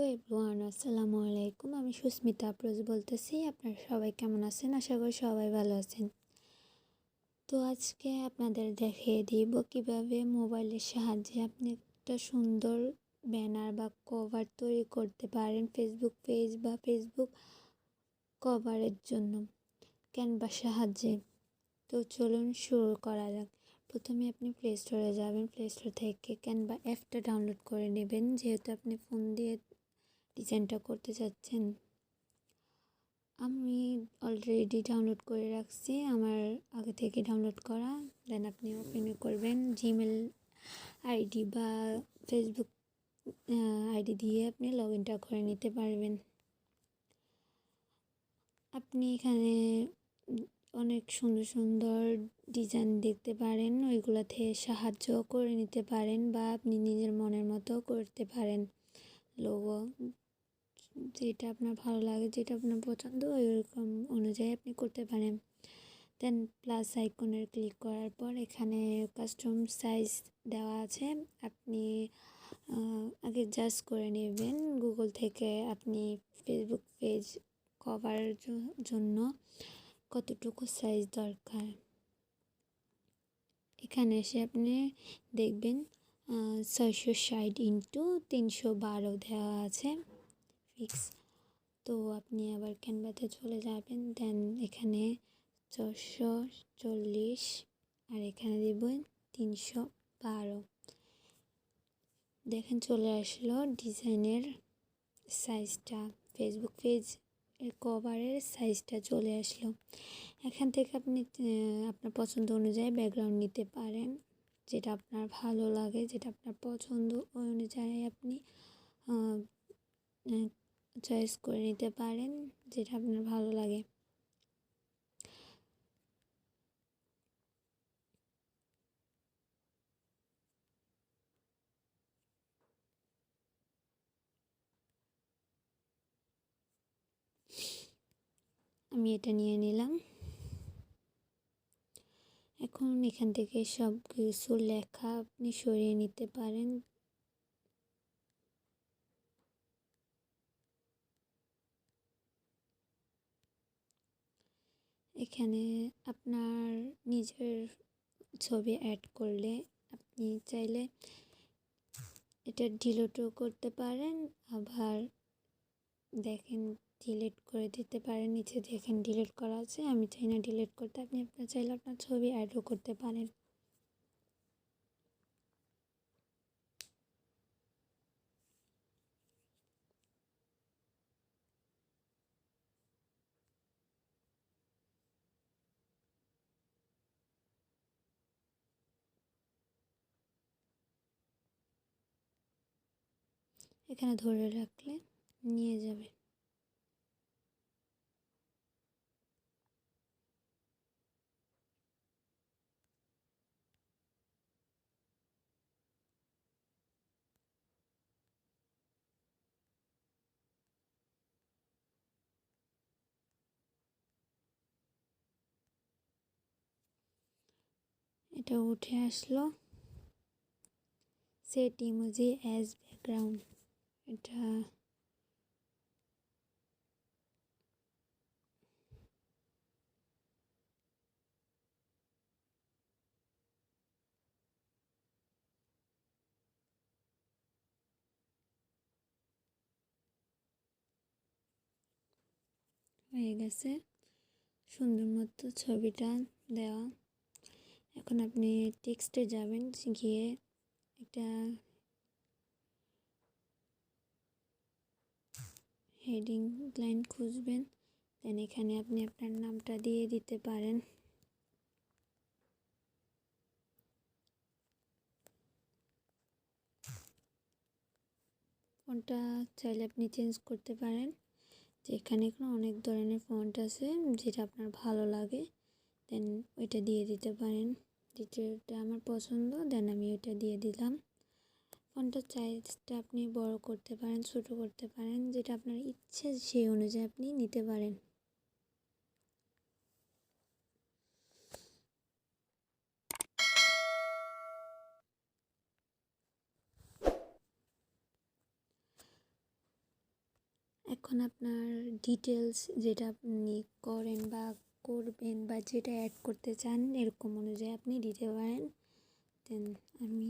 Hello everyone, আসসালামু আলাইকুম। আমি সুস্মিতা আফরোজ বলতেছি। আপনারা সবাই কেমন আছেন? আশা করি সবাই ভালো আছেন। তো আজকে আপনাদের দেখিয়ে দিব কিভাবে মোবাইলের সাহায্যে আপনি একটা সুন্দর ব্যানার বা কভার তৈরি করতে পারেন ফেসবুক পেজ বা ফেসবুক কভারের জন্য ক্যানভার সাহায্যে। তো চলুন শুরু করা যাক। প্রথমে আপনি প্লে স্টোরে যাবেন। প্লে স্টোর থেকে ক্যানভা অ্যাপটা ডাউনলোড করে নেবেন, যেহেতু আপনি ফোন দিয়ে ডিজাইনটা করতে চাচ্ছেন। আমি অলরেডি ডাউনলোড করে রাখছি, আমার আগে থেকে ডাউনলোড করা। দেন আপনি ওপেন করবেন জিমেল আইডি বা ফেসবুক আইডি দিয়ে আপনি লগ ইনটা করে নিতে পারবেন। আপনি এখানে অনেক সুন্দর সুন্দর ডিজাইন দেখতে পারেন, ওইগুলো থেকে সাহায্য করে নিতে পারেন বা আপনি নিজের মনের মতো করতে পারেন। লোগো যেটা আপনার ভালো লাগে, যেটা আপনার পছন্দ, ওইরকম অনুযায়ী আপনি করতে পারেন। দেন প্লাস আইকনের ক্লিক করার পর এখানে কাস্টম সাইজ দেওয়া আছে। আপনি আগে জাজ করে নেবেন গুগল থেকে আপনি ফেসবুক পেজ কভারের জন্য কতটুকু সাইজ দরকার। এখানে এসে আপনি দেখবেন 660x312 দেওয়া আছে ফিক্স। তো আপনি আবার ক্যানভাতে চলে যাবেন। দেন এখানে 440 আর এখানে দেবেন 312। দেখেন চলে আসলো ডিজাইনের সাইজটা, ফেসবুক পেজ কভারের সাইজটা চলে আসলো। এখান থেকে আপনি আপনার পছন্দ অনুযায়ী ব্যাকগ্রাউন্ড নিতে পারেন, যেটা আপনার ভালো লাগে, যেটা আপনার পছন্দ ওই অনুযায়ী আপনি চয়েস করে নিতে পারেন, যেটা আপনার ভালো লাগে। আমি এটা নিয়ে নিলাম। এখন এখান থেকে সব কিছু লেখা আপনি সরিয়ে নিতে পারেন। এখানে আপনার নিজের ছবি অ্যাড করলে আপনি চাইলে এটা ডিলিটও করতে পারেন, আবার দেখেন ডিলিট করে দিতে পারেন। নিচে দেখেন ডিলিট করা আছে, আমি চাই না ডিলিট করতে। আপনি আপনার চাইলে আপনার ছবি অ্যাডও করতে পারেন। এখানে ধরে রাখলে নিয়ে যাবে। এটা উঠে আসলো, সেট ইমোজি অ্যাজ ব্যাকগ্রাউন্ড। এটা হয়ে গেছে, সুন্দর মতো ছবিটা দেওয়া। এখন আপনি টেক্সটে যাবেন, গিয়ে একটা হেডিং লাইন খুঁজবেন। দেন এখানে আপনি আপনার নামটা দিয়ে দিতে পারেন। ফন্টটা চাইলে আপনি চেঞ্জ করতে পারেন, যে এখানে অনেক ধরনের ফন্ট আছে, যেটা আপনার ভালো লাগে দেন ওইটা দিয়ে দিতে পারেন। যেটা আমার পছন্দ দেন আমি ওইটা দিয়ে দিলাম। ফন্টের সাইজটা আপনি বড় করতে পারেন, ছোট করতে পারেন, যেটা আপনার ইচ্ছে সেই অনুযায়ী আপনি নিতে পারেন। এখন আপনার ডিটেলস যেটা আপনি করেন বা করবেন বা যেটা অ্যাড করতে চান এরকম অনুযায়ী আপনি দিতে পারেন। দেন আমি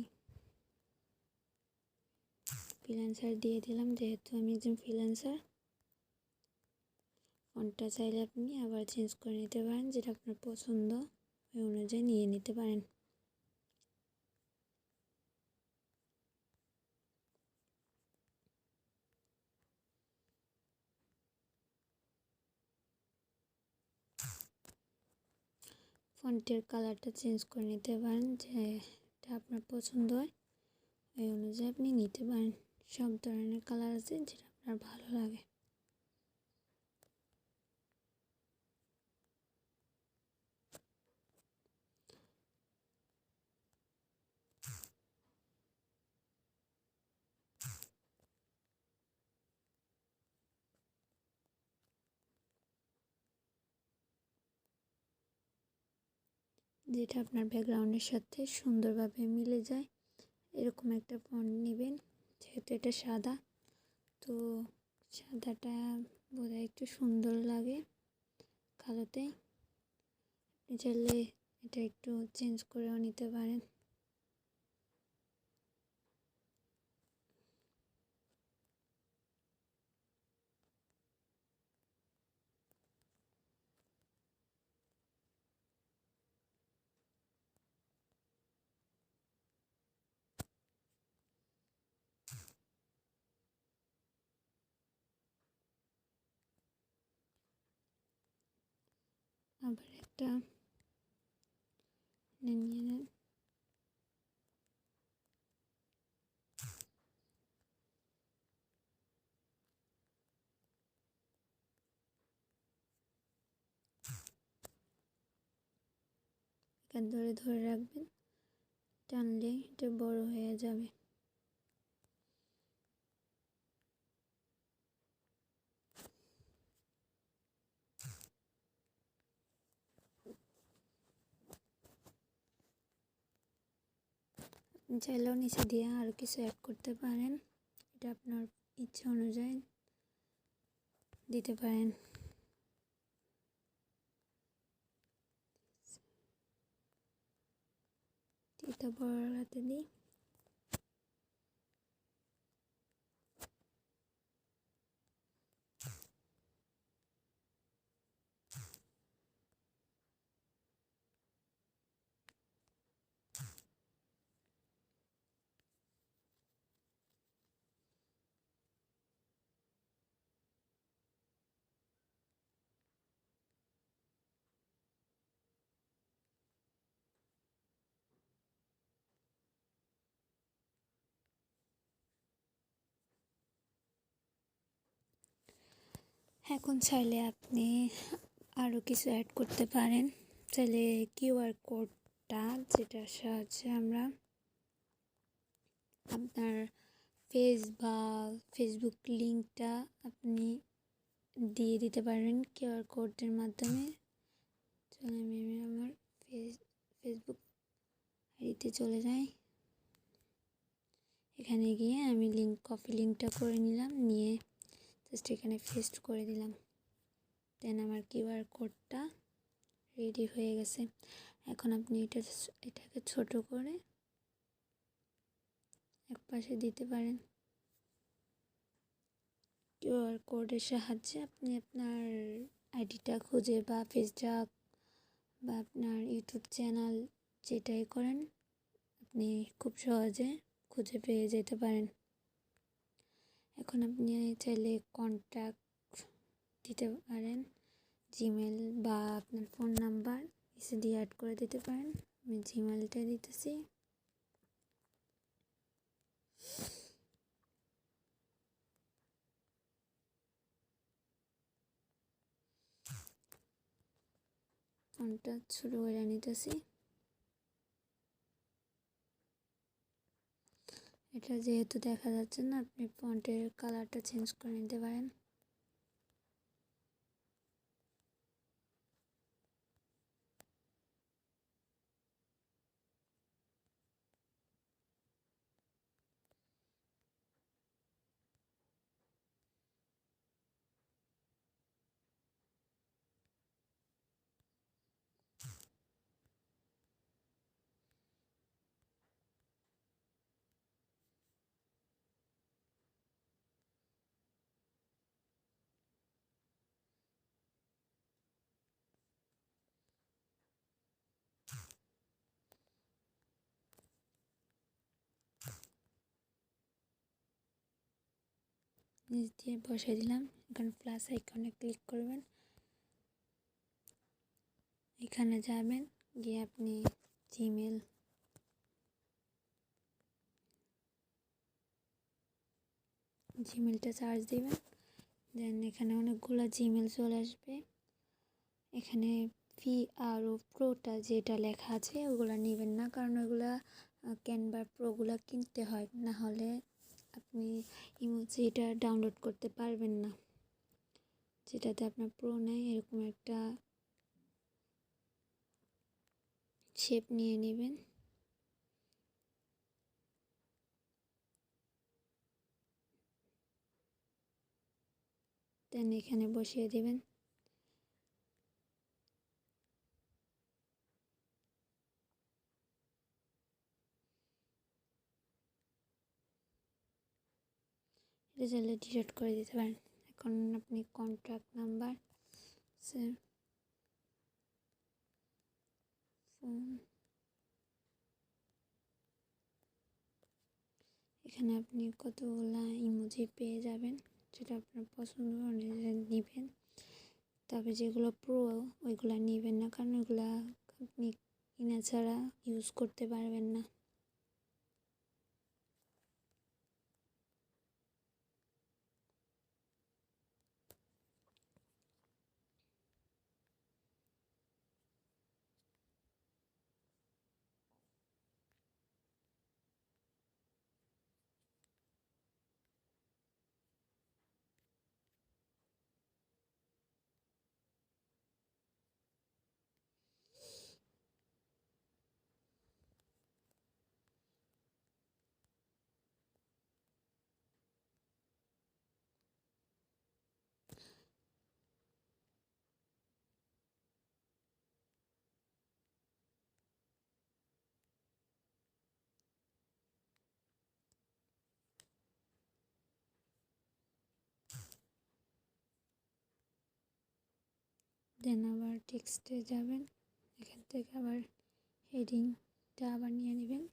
ফ্রিল্যান্সার দিয়ে দিলাম, যেহেতু আমি একজন ফ্রিল্যান্সার। ফন্টটা চাইলে আপনি আবার চেঞ্জ করে নিতে পারেন, যেটা আপনার পছন্দ ওই অনুযায়ী নিয়ে নিতে পারেন। ফন্টের কালারটা চেঞ্জ করে নিতে পারেন, যেটা আপনার পছন্দ হয় ওই অনুযায়ী আপনি নিতে পারেন। সব ধরনের কালার আছে, যেটা আপনার ভালো লাগে। যেটা আপনার ব্যাকগ্রাউন্ডের সাথে সুন্দরভাবে মিলে যায় এরকম একটা ফন্ট নেবেন। যেহেতু এটা সাদা, তো সাদাটা বোধহয় একটু সুন্দর লাগে কালোতে। আপনি চাইলে এটা একটু চেঞ্জ করেও নিতে পারেন। আবার একটা নিয়ে নেন। এখান ধরে ধরে রাখবেন, টানলে এটা বড় হয়ে যাবে। আপনি চাইলেও নিচে দিয়ে আরও কিছু অ্যাড করতে পারেন, এটা আপনার ইচ্ছা অনুযায়ী দিতে পারেন। এটা বড় হাতে দিই। এখন চাইলে আপনি আরও কিছু অ্যাড করতে পারেন। চাইলে কিউআর কোডটা, যেটার সাহায্যে আমরা আপনার বা ফেসবুক লিঙ্কটা আপনি দিয়ে দিতে পারেন কিউআর কোডের মাধ্যমে। চলে আমি আমার ফেসবুক আইডিতে চলে যাই। এখানে গিয়ে আমি কপি লিঙ্কটা করে নিলাম, নিয়ে জাস্ট এখানে পেস্ট করে দিলাম। দেন আমার কিউআর কোডটা রেডি হয়ে গেছে। এখন আপনি এটাকে ছোট করে এক পাশে দিতে পারেন। কিউআর কোডের সাহায্যে আপনি আপনার আইডিটা খুঁজে বা পেজটা বা আপনার ইউটিউব চ্যানেল যেটাই করেন আপনি খুব সহজে খুঁজে পেয়ে যেতে পারেন। এখন আপনি চাইলে কন্ট্যাক্ট দিতে পারেন, জিমেল বা আপনার ফোন নাম্বার এসে দিয়ে অ্যাড করে দিতে পারেন। আমি জিমেলটা দিতেছি। ফোনটা ছোটো করে নিতেছি। এটা যেহেতু দেখা যাচ্ছে না, আপনি ফন্টের কালারটা চেঞ্জ করে নিতে পারেন। নিচ দিয়ে বসাই দিলাম। এখন প্লাস আইকনে ক্লিক করবেন, এখানে যাবেন, গিয়ে আপনি জিমেলটা সার্চ দিবেন। দেন এখানে অনেকগুলো জিমেল চলে আসবে। এখানে PRO প্রোটা যেটা লেখা আছে ওগুলো নেবেন না, কারণ ওগুলা ক্যানভা প্রোগুলো কিনতে হয়, না হলে আপনি ইমোজিটা ডাউনলোড করতে পারবেন না। যেটাতে আপনার প্রো নেই এরকম একটা শেপ নিয়ে নেবেন। দেন এখানে বসিয়ে দেবেন। এটা চাইলে ডিলিট করে দিতে পারেন। এখন আপনি কন্ট্যাক্ট নাম্বার, ফোন, এখানে আপনি কতগুলা ইমোজি পেয়ে যাবেন, যেটা আপনার পছন্দ অনুযায়ী নেবেন। তবে যেগুলো প্রো ওইগুলো নেবেন না, কারণ ওইগুলা আপনি কিনা ছাড়া ইউজ করতে পারবেন না। দেন আবার টেক্সটে যাবেন, এখান থেকে আবার হেডিংটা আবার নিয়ে নেবেন।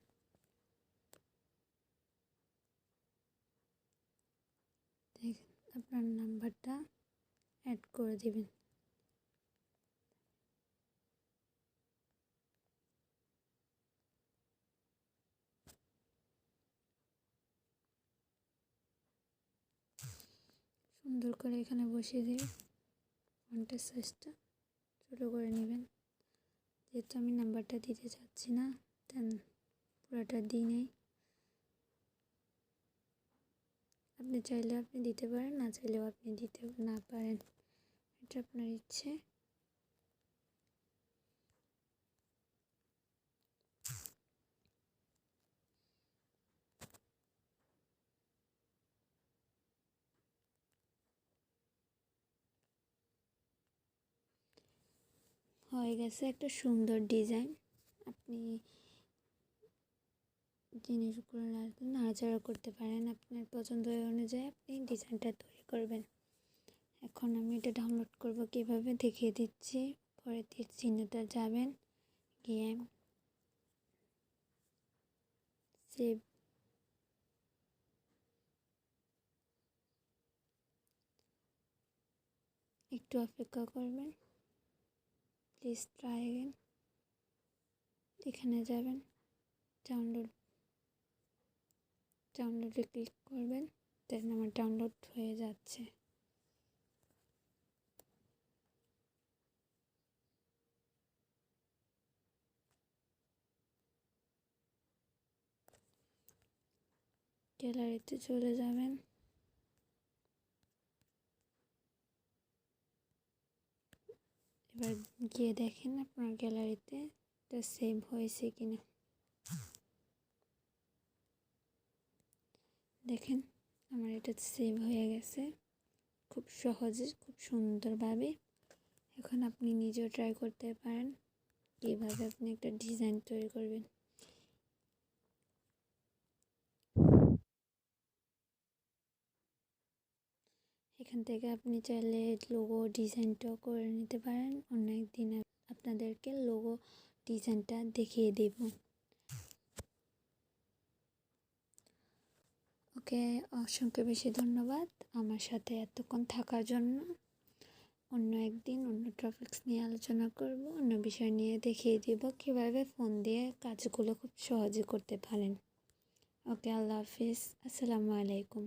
দেখেন আপনার নাম্বারটা অ্যাড করে দেবেন। সুন্দর করে এখানে বসিয়ে দেবেন। ফন্টের সাইজটা ছোটো করে নেবেন, যেহেতু আমি নাম্বারটা দিতে চাচ্ছি না, দেন পুরোটা দিই নেই। আপনি চাইলে আপনি দিতে পারেন, না চাইলেও আপনি দিতে না পারেন, এটা আপনার ইচ্ছে। হয়ে গেছে একটা সুন্দর ডিজাইন। আপনি জিনিসগুলো নাড়াচাড়া করতে পারেন, আপনার পছন্দ অনুযায়ী আপনি ডিজাইনটা তৈরি করবেন। এখন আমি এটা ডাউনলোড করব কীভাবে দেখিয়ে দিচ্ছি। পরে তীর চিহ্নটা যাবেন, গিয়ে সেভ, একটু অপেক্ষা করবেন, প্লিজ ট্রাই অ্যাগেন। এখানে যাবেন, ডাউনলোডে ক্লিক করবেন। দেন আমার ডাউনলোড হয়ে যাচ্ছে। গ্যালারিতে চলে যাবেন, এবার গিয়ে দেখেন আপনার গ্যালারিতে এটা সেভ হয়েছে কিনা। দেখেন আমার এটা সেভ হয়ে গেছে খুব সহজে, খুব সুন্দরভাবে। এখন আপনি নিজেও ট্রাই করতে পারেন কীভাবে আপনি একটা ডিজাইন তৈরি করবেন। এখান থেকে আপনি চাইলে লোগো ডিজাইনটাও করে নিতে পারেন। অনেক দিন আপনাদেরকে লোগো ডিজাইনটা দেখিয়ে দেব। ওকে। আপনাকে অসংখ্য বেশি ধন্যবাদ আমার সাথে এতক্ষণ থাকার জন্য। অন্য একদিন অন্য টপিকস নিয়ে আলোচনা করব, অন্য বিষয় নিয়ে দেখিয়ে দিব কীভাবে ফোন দিয়ে কাজগুলো খুব সহজে করতে পারেন। ওকে, আল্লাহ হাফিজ, আসসালামু আলাইকুম।